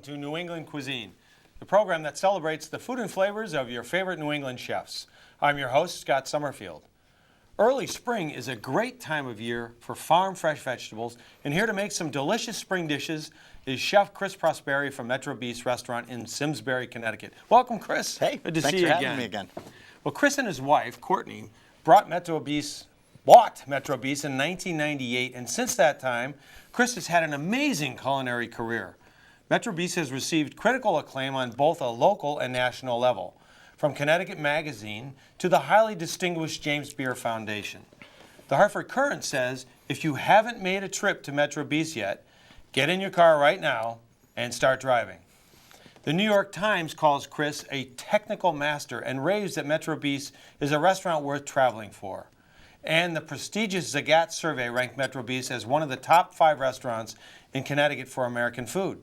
to New England Cuisine, the program that celebrates the food and flavors of your favorite New England chefs. I'm your host, Scott Summerfield. Early spring is a great time of year for farm fresh vegetables, and here to make some delicious spring dishes is Chef Chris Prosperi from Metro Beast Restaurant in Simsbury, Connecticut. Welcome, Chris. Hey, good to thanks see for you having again. me again. Well, Chris and his wife, Courtney, bought Metro Beast in 1998, and since that time, Chris has had an amazing culinary career. Metro Beast has received critical acclaim on both a local and national level, from Connecticut Magazine to the highly distinguished James Beard Foundation. The Hartford Courant says, if you haven't made a trip to Metro Beast yet, get in your car right now and start driving. The New York Times calls Chris a technical master and raves that Metro Beast is a restaurant worth traveling for. And the prestigious Zagat survey ranked Metro Beast as one of the top 5 restaurants in Connecticut for American food.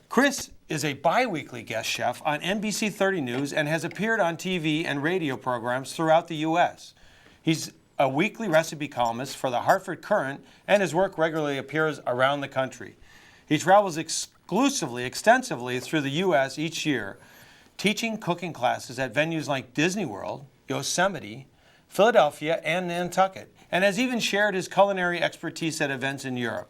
Chris is a bi-weekly guest chef on NBC 30 News and has appeared on TV and radio programs throughout the U.S. He's a weekly recipe columnist for the Hartford Courant, and his work regularly appears around the country. He travels extensively through the U.S. each year, teaching cooking classes at venues like Disney World, Yosemite, Philadelphia, and Nantucket, and has even shared his culinary expertise at events in Europe.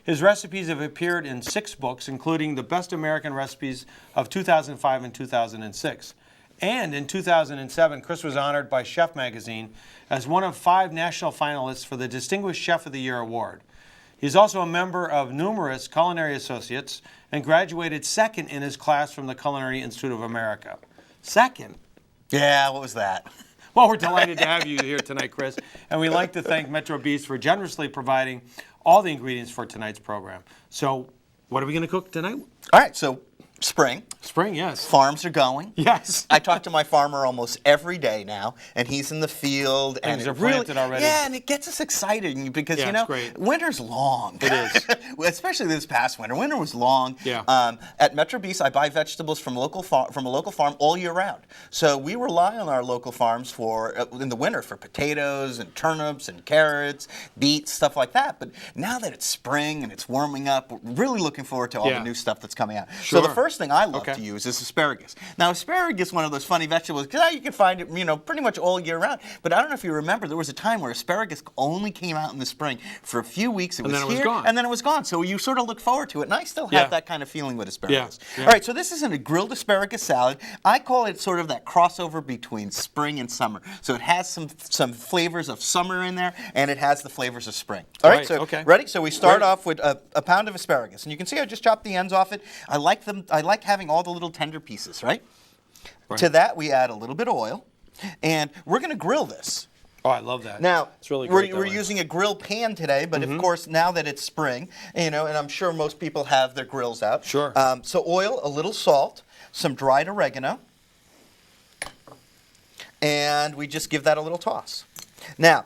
His recipes have appeared in 6 books, including the Best American Recipes of 2005 and 2006. And in 2007, Chris was honored by Chef Magazine as one of 5 national finalists for the Distinguished Chef of the Year award. He's also a member of numerous culinary associates and graduated 2nd in his class from the Culinary Institute of America. 2nd? Yeah, what was that? Well, we're delighted to have you here tonight, Chris, and we'd like to thank Metro Beast for generously providing all the ingredients for tonight's program. So, what are we going to cook tonight? All right, so spring. Spring, yes. Farms are going. Yes. I talk to my farmer almost every day now, and he's in the field. Things and are planted already. Yeah, and it gets us excited because, Yeah, you know, it's great. winter's long. It is. Well, especially this past winter. Winter was long. Yeah. At Metro Beast, I buy vegetables from a local farm all year round. So we rely on our local farms for in the winter for potatoes and turnips and carrots, beets, stuff like that. But now that it's spring and it's warming up, we're really looking forward to all the new stuff that's coming out. Sure. So the first thing I love to use is asparagus. Now, asparagus is one of those funny vegetables because you can find it, you know, pretty much all year round. But I don't know if you remember, there was a time where asparagus only came out in the spring for a few weeks. It was gone. And then it was gone. So you sort of look forward to it, and I still have that kind of feeling with asparagus. Yeah. All right, so this is a grilled asparagus salad. I call it sort of that crossover between spring and summer. So it has some flavors of summer in there, and it has the flavors of spring. All right, so ready? So we start off with a pound of asparagus, and you can see I just chopped the ends off it. I like them. I like having all the little tender pieces, right? To that, we add a little bit of oil, and we're going to grill this. Oh, I love that. Now, it's really great we're using a grill pan today, but of course, now that it's spring, you know, and I'm sure most people have their grills out. Sure. So oil, a little salt, some dried oregano, and we just give that a little toss. Now,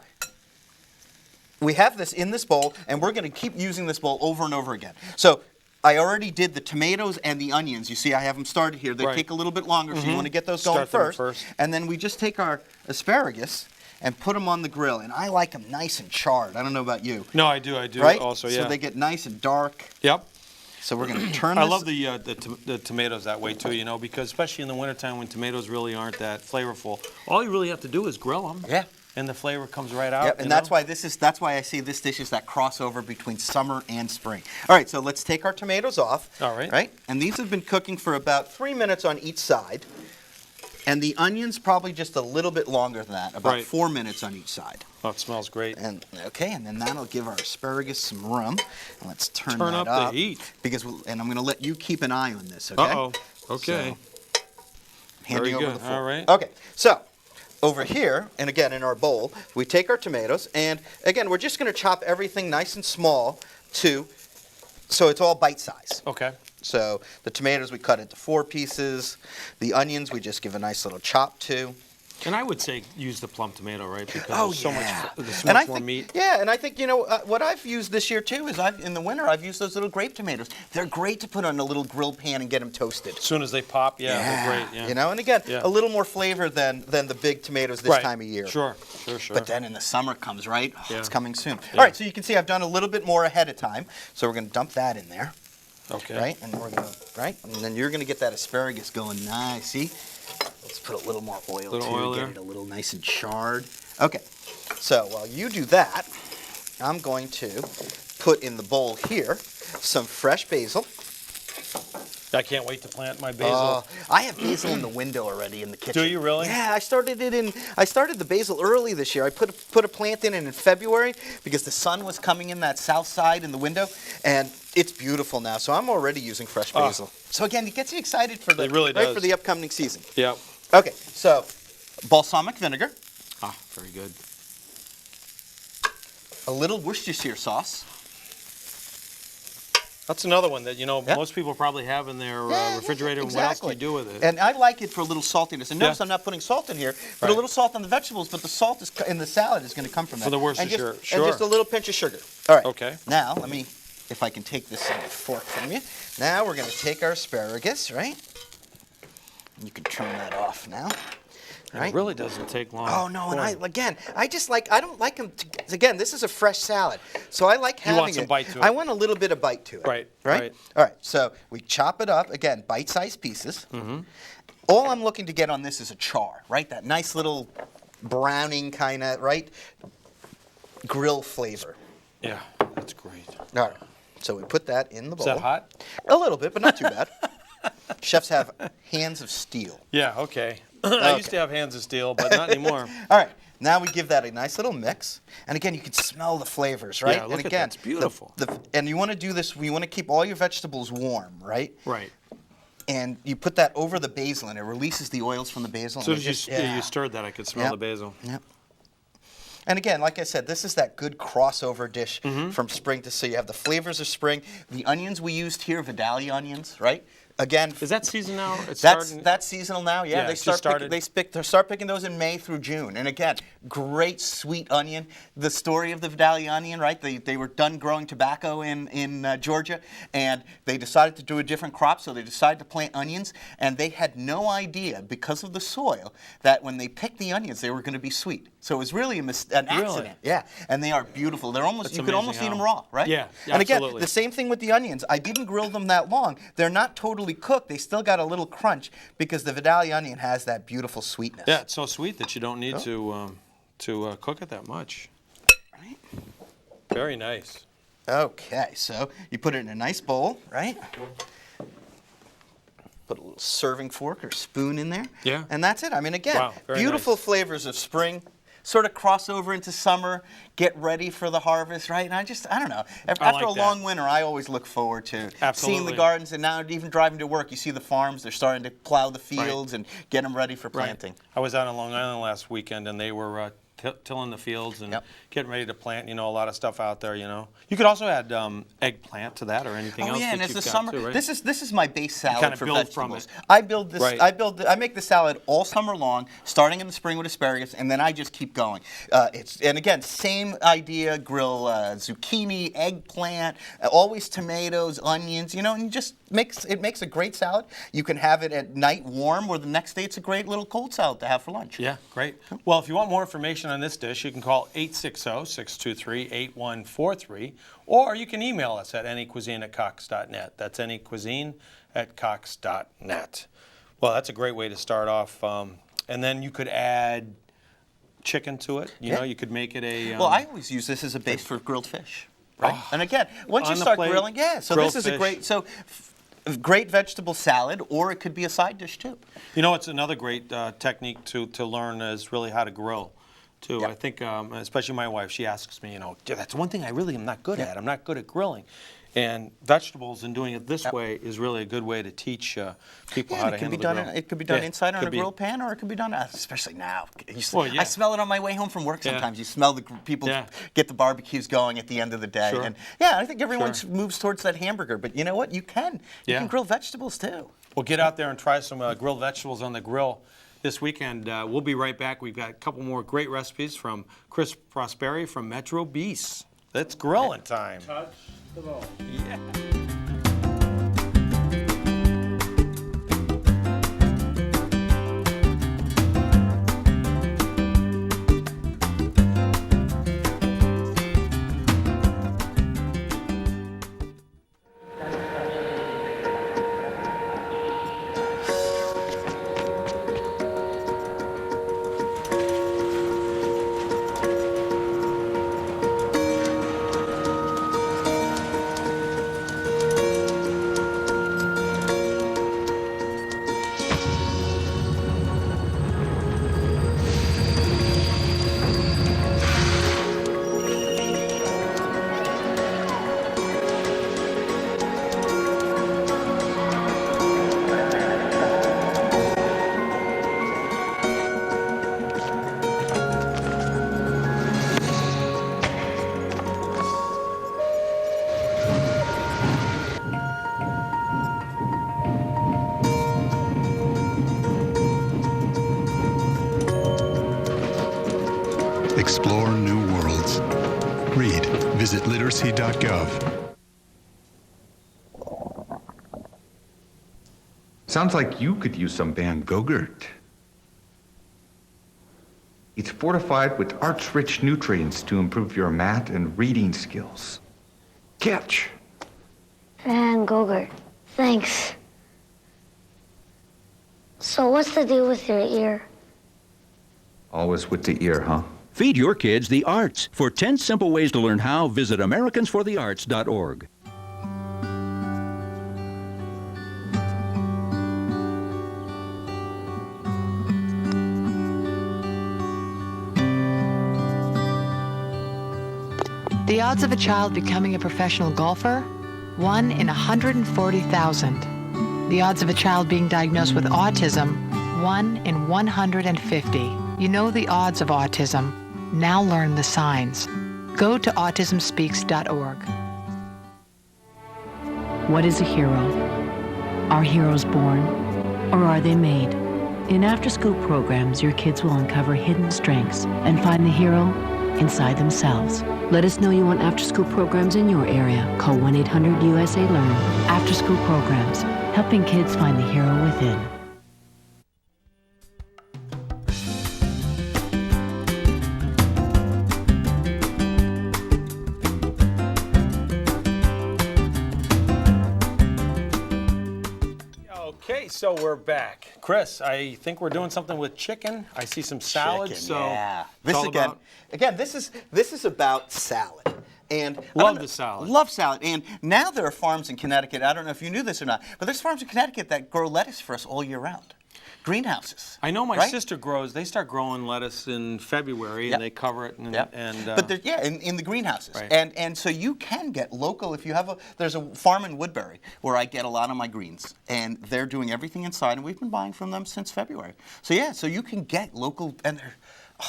we have this in this bowl, and we're going to keep using this bowl over and over again. So I already did the tomatoes and the onions. You see, I have them started here. They take a little bit longer, so you want to get those going first. And then we just take our asparagus and put them on the grill. And I like them nice and charred. I don't know about you. No, I do right? also, yeah. So they get nice and dark. Yep. So we're going to turn this. I love the tomatoes that way, too, you know, because especially in the wintertime when tomatoes really aren't that flavorful, all you really have to do is grill them. Yeah. And the flavor comes right out. Yep, and that's why I see this dish is that crossover between summer and spring. All right, so let's take our tomatoes off. All right. Right? And these have been cooking for about 3 minutes on each side. And the onions probably just a little bit longer than that, about 4 minutes on each side. Oh, it smells great. And then that'll give our asparagus some room. And let's turn that up the heat. And I'm going to let you keep an eye on this, okay? Uh-oh. Okay. So, handing over the fork. All right. Okay, so over here, and again in our bowl, we take our tomatoes, and again, we're just going to chop everything nice and small so it's all bite size. Okay. So the tomatoes we cut into 4 pieces. The onions we just give a nice little chop to. And I would say use the plum tomato, right? Because there's so And much more meat. Yeah, and I think, you know, what I've used this year, too, is in the winter, I've used those little grape tomatoes. They're great to put on a little grill pan and get them toasted. As soon as they pop, they're great. Yeah. You know, and again, a little more flavor than the big tomatoes this time of year. Sure. But then in the summer comes, right? It's coming soon. All right, so you can see I've done a little bit more ahead of time. So we're going to dump that in there. Okay. Right, and we're gonna and then you're gonna get that asparagus going nice. See, let's put a little more oil. Get it a little nice and charred. Okay, so while you do that, I'm going to put in the bowl here some fresh basil. I can't wait to plant my basil. I have basil in the window already in the kitchen. Do you really? Yeah, I started the basil early this year. I put a plant in February because the sun was coming in that south side in the window, and it's beautiful now. So I'm already using fresh basil. So again, it gets you excited for It really does. for the upcoming season. Yeah. Okay, so balsamic vinegar, Very good. a little Worcestershire sauce. That's another one that, most people probably have in their refrigerator. Exactly. What else do you do with it? And I like it for a little saltiness. And notice I'm not putting salt in here, but a little salt on the vegetables, but the salt is in the salad is going to come from that. For the Worcestershire, and just a little pinch of sugar. All right. Okay. Now, let me, if I can take this on the fork from you. Now we're going to take our asparagus, right? You can turn that off now. Right? It really doesn't take long. Oh no, and I don't like them. Again, this is a fresh salad, so I like having You want some bite to it. I want a little bit of bite to it. Right. All right. So we chop it up again, bite-sized pieces. Mm-hmm. All I'm looking to get on this is a char, right? That nice little browning kind of grill flavor. Yeah, that's great. All right. So we put that in the bowl. Is that hot? A little bit, but not too bad. Chefs have hands of steel. Yeah. Okay. I used to have hands of steel, but not anymore. All right, now we give that a nice little mix. And again, you can smell the flavors, right? Yeah, look and at again, that. It's beautiful. And you want to do this, you want to keep all your vegetables warm, right? Right. And you put that over the basil, and it releases the oils from the basil. As soon as you stirred that, I could smell the basil. Yep. And again, like I said, this is that good crossover dish from spring to so you have the flavors of spring. The onions we used here, Vidalia onions, right? Again, is that season now? That's seasonal now. Yeah, Yeah, they start picking those in May through June. And again, great sweet onion. The story of the Vidalia onion, right? They were done growing tobacco in Georgia, and they decided to do a different crop, so they decided to plant onions. And they had no idea, because of the soil, that when they picked the onions, they were going to be sweet. So it was really an accident. Really? Yeah, and they are beautiful. They're almost you could almost eat them raw, right? Yeah, and again, absolutely. the same thing with the onions. I didn't grill them that long. They're not totally cooked. They still got a little crunch because the Vidalia onion has that beautiful sweetness. Yeah, it's so sweet that you don't need to cook it that much. Right. Very nice. Okay, so you put it in a nice bowl, right? Put a little serving fork or spoon in there. Yeah. And that's it. I mean, again, Wow, very beautiful nice. flavors of spring. Sort of cross over into summer, get ready for the harvest, right? And I don't know. After like a that. long winter, I always look forward to seeing Absolutely. the gardens. And now even driving to work, you see the farms. They're starting to plow the fields and get them ready for planting. I was out on Long Island last weekend, and they were tilling the fields and getting ready to plant. A lot of stuff out there. You could also add eggplant to that or anything else. Oh yeah, and that as you've the got summer, too, right? this is my base salad kind of for build from vegetables. it. I build this. Right. I make the salad all summer long, starting in the spring with asparagus, and then I just keep going. And again, same idea: grill zucchini, eggplant, always tomatoes, onions. And just makes a great salad. You can have it at night warm, or the next day it's a great little cold salad to have for lunch. Yeah, great. Well, if you want more information on this dish, you can call 860-623-8143, or you can email us at anycuisine@cox.net. That's anycuisine@cox.net. Well, that's a great way to start off. And then you could add chicken to it. You could make it a... Well, I always use this as a base for grilled fish. Right? And again, once you On the start plate, grilling, so grilled this is a fish. great... Great vegetable salad, or it could be a side dish too. It's another great technique to learn is really how to grill, too. Yep. I think, especially my wife, she asks me, that's one thing I really am not good at. I'm not good at grilling. And vegetables and doing it this way is really a good way to teach people how to handle the grill. It could be done inside on a grill pan, or it could be done, especially now. I smell it on my way home from work sometimes. You smell the people get the barbecues going at the end of the day. Sure. And I think everyone moves towards that hamburger. But you know what? You can grill vegetables too. Well, get out there and try some grilled vegetables on the grill this weekend. We'll be right back. We've got a couple more great recipes from Chris Prosperi from Metro Beast. It's grilling time. Touch the ball. Yeah. Explore new worlds. Read. Visit literacy.gov. Sounds like you could use some Van Gogurt. It's fortified with arch-rich nutrients to improve your math and reading skills. Catch! Van Gogurt. Thanks. So what's the deal with your ear? Always with the ear, huh? Feed your kids the arts. For 10 simple ways to learn how, visit americansforthearts.org. The odds of a child becoming a professional golfer? 1 in 140,000. The odds of a child being diagnosed with autism? 1 in 150. You know the odds of autism. Now learn the signs. Go to autismspeaks.org. What is a hero? Are heroes born, or are they made? In after-school programs, your kids will uncover hidden strengths and find the hero inside themselves. Let us know you want after-school programs in your area. Call 1-800-USA-LEARN. After-school programs, helping kids find the hero within. Okay, so we're back. Chris, I think we're doing something with chicken. I see some salad. Chicken, so yeah. it's all about- This is about salad. And Love the salad. Love salad. And now there are farms in Connecticut. I don't know if you knew this or not, but there's farms in Connecticut that grow lettuce for us all year round. Greenhouses. I know my right? sister grows. They start growing lettuce in February, Yep. and they cover it. And, Yep. But in the greenhouses, Right. and so you can get local if you have there's a farm in Woodbury where I get a lot of my greens, and they're doing everything inside, and we've been buying from them since February. So yeah, so you can get local, and they're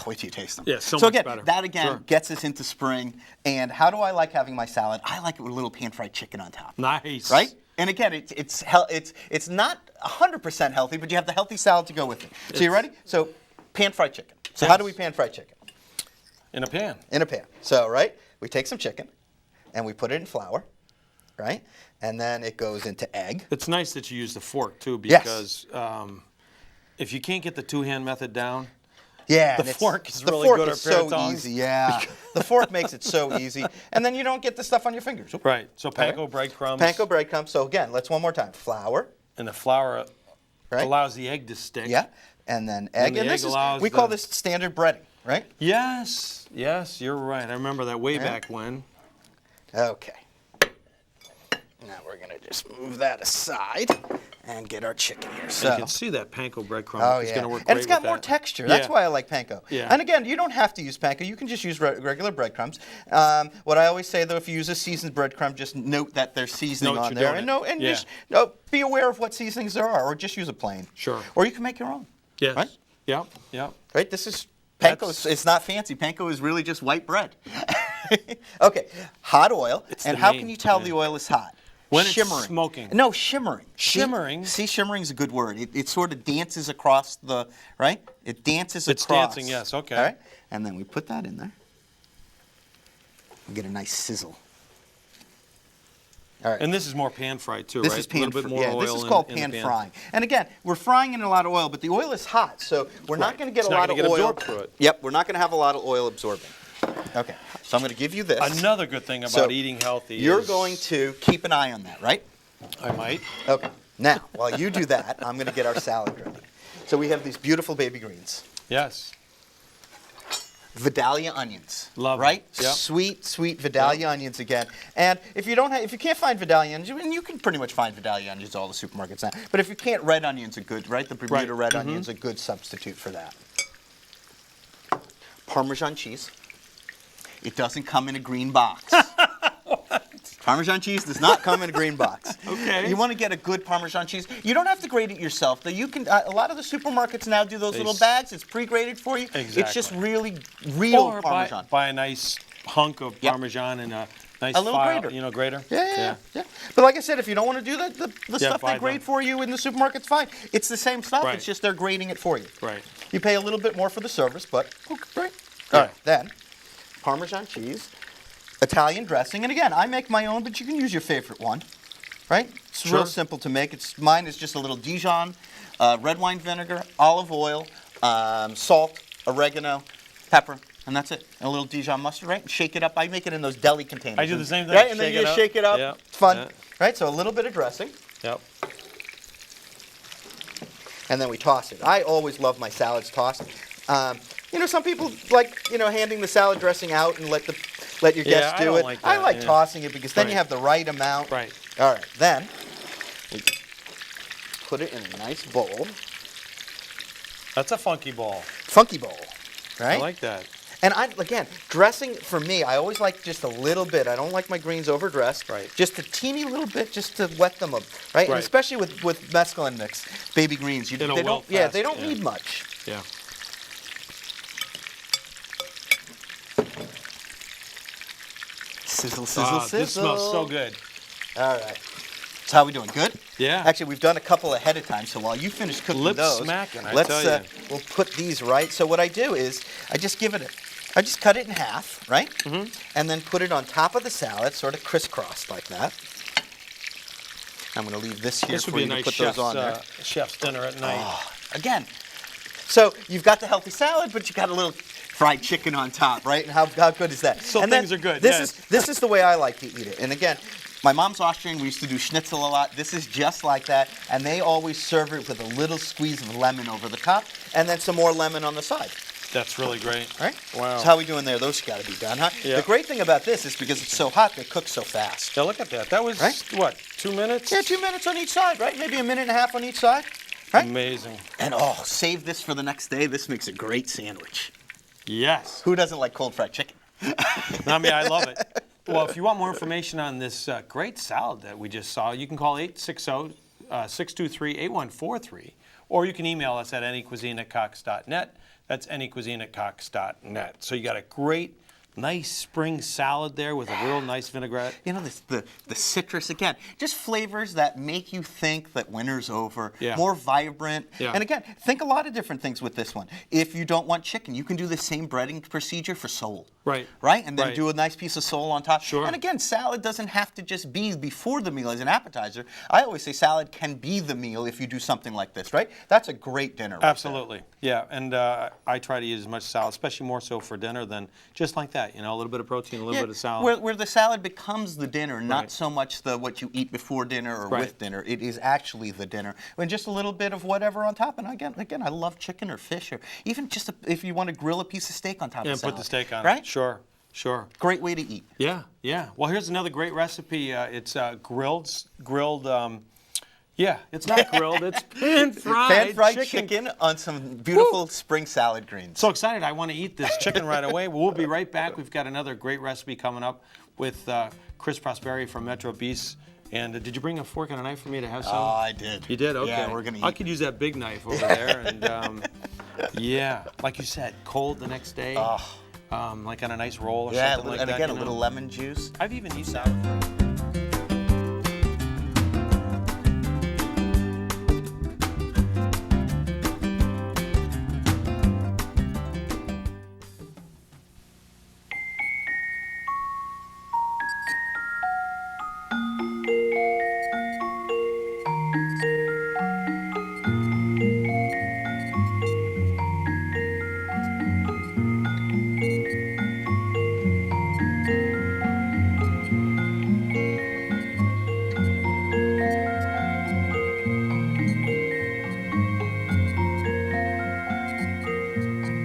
wait till you taste them. Yeah, so so much again, better. that again Sure. gets us into spring. And how do I like having my salad? I like it with a little pan-fried chicken on top. Nice. Right? And again, it's not 100% healthy, but you have the healthy salad to go with it. So you ready? So pan-fried chicken. So how do we pan-fried chicken? In a pan. In a pan. So, right, we take some chicken and we put it in flour, right? And then it goes into egg. It's nice that you use the fork, too, Yes. because if you can't get the two-hand method down, Yeah, The and fork is the really fork good is at pair so of tongs. easy. Yeah, the fork makes it so easy, and then you don't get the stuff on your fingers. Oop. right. So All right. panko breadcrumbs. Panko breadcrumbs. So again, let's one more time. Flour. And the flour Right. allows the egg to stick. Yeah, and then egg. the And egg this is allows we call the- this standard breading, right? Yes. Yes, you're right. I remember that way back when. Okay. Now we're gonna just move that aside and get our chicken here. So. You can see that panko breadcrumb Oh, is yeah. going to work And great it's got with more that. texture. That's Yeah. why I like panko. Yeah. And again, you don't have to use panko. You can just use regular breadcrumbs. What I always say, though, if you use a seasoned breadcrumb, just note that there's seasoning Note on you're there. doing And, it. and Yeah. just be aware of what seasonings there are, or just use a plain. Sure. Or you can make your own. Yes. Right? Yep. Yep. Right? This is panko. That's- It's not fancy. Panko is really just white bread. Okay. Hot oil. It's And the how main can you tell thing. the oil is hot? When it's shimmering. smoking. No, shimmering. Shimmering? See, shimmering is a good word. It sort of dances across the, right? It dances It's across. dancing, yes, okay. All right? And then we put that in there. We get a nice sizzle. All right. And this is more pan fried too, This right? is pan A little bit more yeah, oil this is in- called in the pan pan. frying. And again, we're frying in a lot of oil, but the oil is hot, so we're not Right. going to get It's a not lot gonna of get oil. absorbed through it. Yep, we're not going to have a lot of oil absorbing. Okay, so I'm going to give you this. Another good thing about So eating healthy You're is going to keep an eye on that, right? I might. Okay. Now, while you do that, I'm going to get our salad ready. So we have these beautiful baby greens. Yes. Vidalia onions. Love 'em. right? Yep. Sweet, sweet Vidalia onions again. And if you can't find Vidalia onions, and you can pretty much find Vidalia onions at all the supermarkets now. But if you can't, red onions are good, right? The Bermuda Right. red onions are a good substitute for that. Parmesan cheese. It doesn't come in a green box. Parmesan cheese does not come in a green box. Okay. You want to get a good Parmesan cheese. You don't have to grate it yourself. Though you can. A lot of the supermarkets now do those They little s- bags. It's pre-grated for you. It's just Exactly. really real Or Parmesan. buy a nice hunk of Yep. Parmesan and a nice A little file, grater. grater. Yeah. But like I said, if you don't want to do that, the stuff buy they grate them. for you in the supermarket's fine. It's the same stuff. Right. It's just they're grating it for you. Right. You pay a little bit more for the service, but okay, right. All right, then Parmesan cheese, Italian dressing, and again, I make my own, but you can use your favorite one, right? It's real simple to make. Mine is just a little Dijon, red wine vinegar, olive oil, salt, oregano, pepper, and that's it. And a little Dijon mustard, right? And shake it up. I make it in those deli containers. I do the same thing. Right, and then you just shake it up. Yeah. It's fun, Yeah. right? So a little bit of dressing, Yep. and then we toss it. I always love my salads tossed. You know, some people like, you know, handing the salad dressing out and let your guests I do don't it. like I that, like yeah. tossing it because then you Right. have the right amount. Right. All right, then we put it in a nice bowl, That's a funky bowl. funky bowl, right? I like that. And again, dressing for me, I always like just a little bit. I don't like my greens overdressed. Right. Just a teeny little bit, just to wet them up, right? And Right. especially with mesclun mix, baby greens, It'll they wilt don't. Yeah, fast, they don't yeah. need much. Yeah. Sizzle, sizzle, sizzle. This smells so good. All right. So how we doing? Good? Yeah. Actually, we've done a couple ahead of time, so while you finish cooking Lips those, smacking, I let's tell ya. we'll put these right. So what I do is I just cut it in half, right? Mm-hmm. And then put it on top of the salad, sort of crisscrossed like that. I'm going to leave this here This would for be a you to nice put those chef's, on there. chef's dinner at night. Again, so you've got the healthy salad, but you got a little fried chicken on top, right? And how good is that? So and then things are good, This yes. this is the way I like to eat it. And again, my mom's Austrian. We used to do schnitzel a lot. This is just like that, and they always serve it with a little squeeze of lemon over the top, and then some more lemon on the side. That's really great. Right? Wow. So how we doing there? Those got to be done, huh? Yeah. The great thing about this is because it's so hot, they cook so fast. Now look at that. That was, Right? what, 2 minutes? Yeah, 2 minutes on each side, right? Maybe a minute and a half on each side, right? Amazing. And save this for the next day. This makes a great sandwich. Yes. Who doesn't like cold fried chicken? I mean, I love it. Well, if you want more information on this great salad that we just saw, you can call 860-623-8143, or you can email us at anycuisine@cox.net. That's anycuisine@cox.net. So you got a great, nice spring salad there with a real nice vinaigrette. You know, the citrus, again, just flavors that make you think that winter's over, Yeah. more vibrant. Yeah. And again, think a lot of different things with this one. If you don't want chicken, you can do the same breading procedure for sole. Right. Right? And then Right. do a nice piece of sole on top. Sure. And again, salad doesn't have to just be before the meal as an appetizer. I always say salad can be the meal if you do something like this, right? That's a great dinner. Right there. Absolutely. Yeah, and I try to use as much salad, especially more so for dinner than just like that. You know, a little bit of protein, a little bit of salad. Where the salad becomes the dinner, not Right. so much what you eat before dinner or Right. with dinner. It is actually the dinner. And just a little bit of whatever on top. And again, I love chicken or fish, or even just if you want to grill a piece of steak on top Yeah, of salad. put the steak on right? it. Sure, sure. Great way to eat. Yeah, yeah. Well, here's another great recipe. It's grilled. Yeah, it's not grilled. It's Pan-fried chicken on some beautiful spring salad greens. So excited! I want to eat this chicken right away. We'll be right back. We've got another great recipe coming up with Chris Prosperi from Metro Beast. And did you bring a fork and a knife for me to have some? Oh, I did. You did? Okay. Yeah, we're gonna eat. I could use that big knife over there. And yeah, like you said, cold the next day. Like on a nice roll or something like and that. again, you a know? little lemon juice. I've even used salad.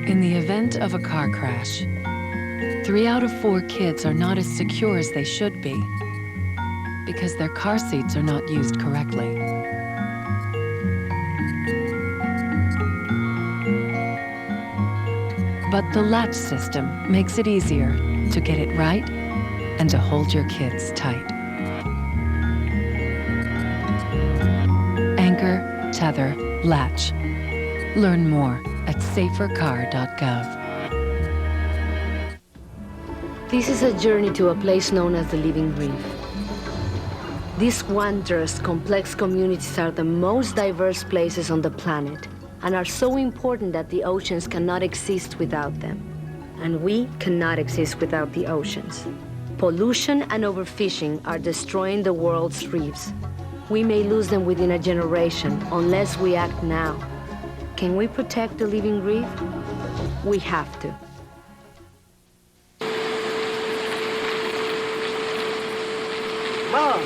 In the event of a car crash, 3 out of 4 kids are not as secure as they should be because their car seats are not used correctly. But the latch system makes it easier to get it right and to hold your kids tight. Anchor, tether, latch. Learn more at safercar.gov. This is a journey to a place known as the Living Reef. These wondrous, complex communities are the most diverse places on the planet and are so important that the oceans cannot exist without them. and we cannot exist without the oceans. Pollution and overfishing are destroying the world's reefs. We may lose them within a generation unless we act now. Can we protect the living reef? We have to. Mom!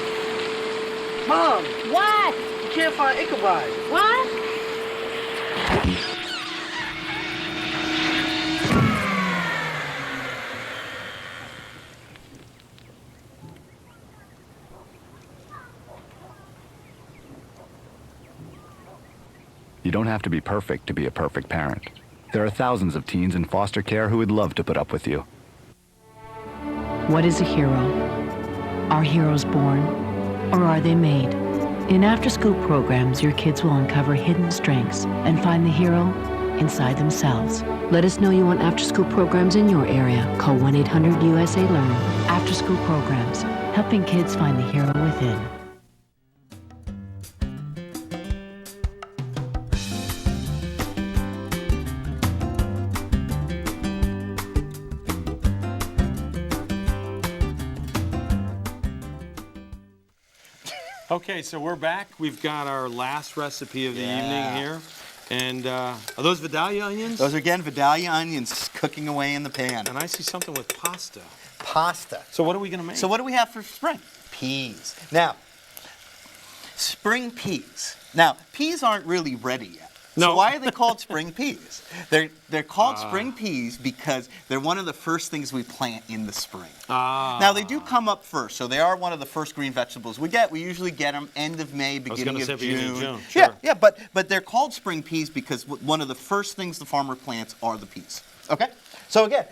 Mom! What? You can't find Ichabod. What? You don't have to be perfect to be a perfect parent. There are thousands of teens in foster care who would love to put up with you. What is a hero? Are heroes born, or are they made? In after-school programs, your kids will uncover hidden strengths and find the hero inside themselves. Let us know you want after-school programs in your area. Call 1-800-USA-LEARN. After-school programs, helping kids find the hero within. Okay, so we're back. We've got our last recipe of the evening here. And are those Vidalia onions? Those are, again, Vidalia onions cooking away in the pan. And I see something with pasta. Pasta. So what are we going to make? So what do we have for spring? Peas. Now, spring peas. Now, peas aren't really ready yet. No. So why are they called spring peas? They're called spring peas because they're one of the first things we plant in the spring. Now, they do come up first, so they are one of the first green vegetables we get. We usually get them end of May, beginning of June. Sure. Yeah, but they're called spring peas because one of the first things the farmer plants are the peas. Okay? So again,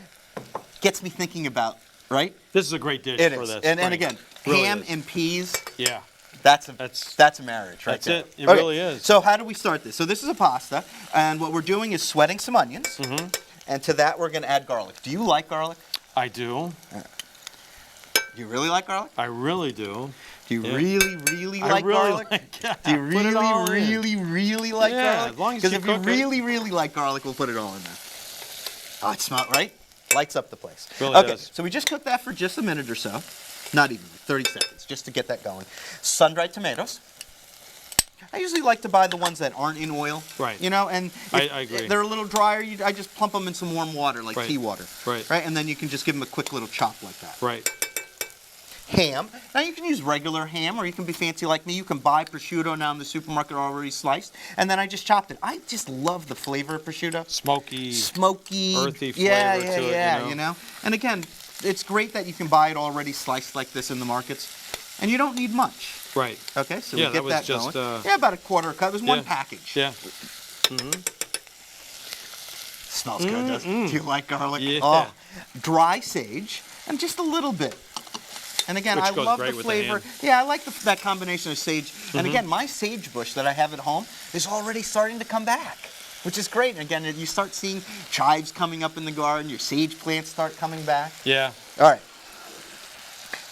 gets me thinking about, right? This is a great dish it for is. this. And again, really ham is. and peas. Yeah. That's a marriage, right That's there. it. It really is. So how do we start this? So this is a pasta, and what we're doing is sweating some onions, and to that we're going to add garlic. Do you like garlic? I do. Do you really like garlic? I really do. Do you really like garlic? Do you really like garlic? As long as Because you if you cook really like garlic, we'll put it all in there. Oh, it smells right. Lights up the place. Really okay, does. so we just cooked that for just a minute or so. Not even, 30 seconds, just to get that going. Sun-dried tomatoes. I usually like to buy the ones that aren't in oil. Right. You know, and I agree. They're a little drier. I just plump them in some warm water, like tea water. Right. Right, and then you can just give them a quick little chop like that. Right. Ham. Now you can use regular ham, or you can be fancy like me. You can buy prosciutto now in the supermarket already sliced, and then I just chopped it. I just love the flavor of prosciutto. Smoky, flavor earthy flavor to it, you know. And again, it's great that you can buy it already sliced like this in the markets, and you don't need much. Right. Okay, so Yeah, we get that that was going. just, yeah, about a quarter cup. It was one package. Yeah. Smells good, doesn't it? Do you like garlic? Yeah. Oh, dry sage, and just a little bit. And again, Which I goes love great the with flavor. the ham. Yeah, I like that combination of sage. And again, my sage bush that I have at home is already starting to come back, which is great. And again, you start seeing chives coming up in the garden. Your sage plants start coming back. Yeah. All right.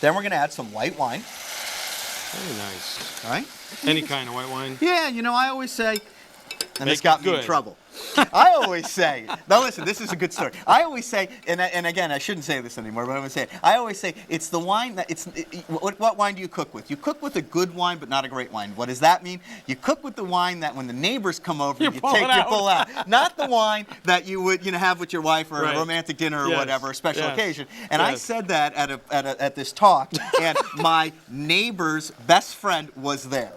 Then we're going to add some white wine. Very nice. All right. Any kind of white wine. Yeah, you know, I always say, and Make this got it me in good. trouble. I always say, now listen, this is a good story. I always say, and again, I shouldn't say this anymore, but I'm going to say it. I always say, it's the wine that, what wine do you cook with? You cook with a good wine, but not a great wine. What does that mean? You cook with the wine that when the neighbors come over, you pull out. Not the wine that you would, have with your wife or a romantic dinner or whatever, a special occasion. And I said that at this talk, and my neighbor's best friend was there.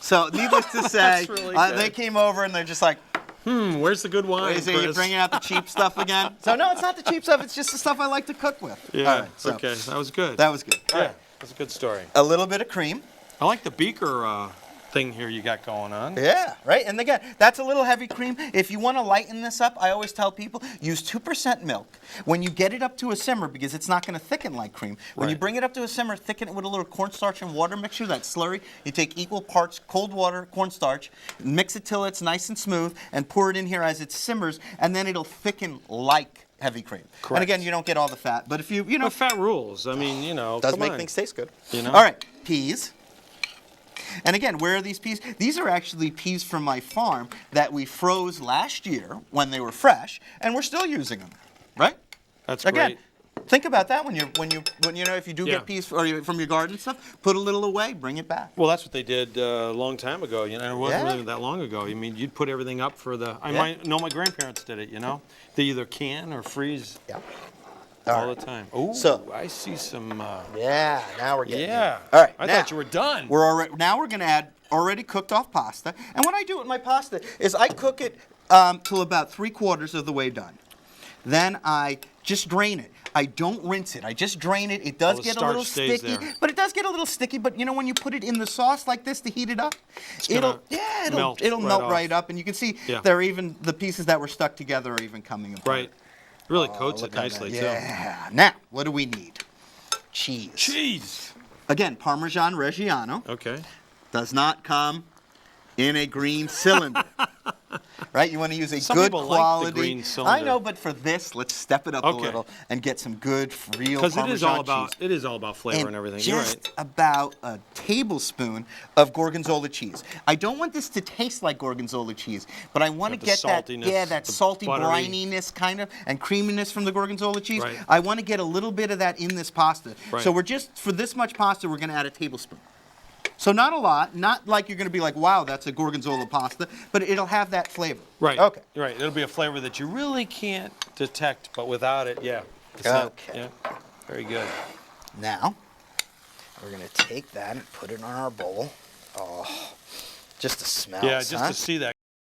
So needless to say, really they came over and they're just like, where's the good wine, is he bringing out the cheap stuff again? So no, it's not the cheap stuff. It's just the stuff I like to cook with. Yeah. All right, so Okay. That was good. that was good. Yeah. That's a good story. A little bit of cream. I like the beaker thing here you got going on. Yeah, right. And again, that's a little heavy cream. If you want to lighten this up, I always tell people use 2% milk. When you get it up to a simmer, because it's not going to thicken like cream. When you bring it up to a simmer, thicken it with a little cornstarch and water mixture, that slurry. You take equal parts cold water, cornstarch, mix it till it's nice and smooth, and pour it in here as it simmers, and then it'll thicken like heavy cream. Correct. And again, you don't get all the fat, but if you know, But fat rules. I mean, does come make on. things taste good. You know? All right, peas. And again, where are these peas? These are actually peas from my farm that we froze last year when they were fresh, and we're still using them. right? That's Again, great. think about that when you if you do Yeah. get peas from your garden and stuff, put a little away, bring it back. Well, that's what they did a long time ago. You know, it wasn't Yeah. really that long ago. I mean, you'd put everything up for the. I Yeah. might know my grandparents did it. You know, they either can or freeze. Yeah. All the time. Oh, So- I see some. Yeah, now we're getting Yeah. All right, I now, thought you were done. Now we're going to add already cooked off pasta. And what I do with my pasta is I cook it till about 3/4 of the way done. Then I just drain it. I don't rinse it. I just drain it. It does the get a starch little stays sticky, there. but it does get a little sticky. But you know, when you put it in the sauce like this to heat it up, gonna it'll melt melt right right off. up, and you can see Yeah. they're even the pieces that were stuck together are even coming apart. Right. Really coats it Look at nicely that. too. Yeah. Now, what do we need? Cheese. Cheese. Again, Parmesan Reggiano. Okay. Does not come in a green cylinder. Right? You want to use a Some good people like the quality. green I cylinder. know, but for this, let's step it up Okay. a little and get some good real Because Parmesan it is all cheese. about flavor and everything. You're Just right. about a tablespoon of Gorgonzola cheese. I don't want this to taste like Gorgonzola cheese, but I want to the get that saltiness, that the salty buttery. brininess kind of and creaminess from the Gorgonzola cheese. Right. I want to get a little bit of that in this pasta. Right. So we're just for this much pasta, we're going to add a tablespoon. So not a lot, not like you're going to be like, wow, that's a Gorgonzola pasta, but it'll have that flavor. Right. Okay. Right. It'll be a flavor that you really can't detect, but without it, yeah. It's not- Okay. yeah. Very good. Now, we're going to take that and put it on our bowl. Oh, just the smell. Yeah, just to see that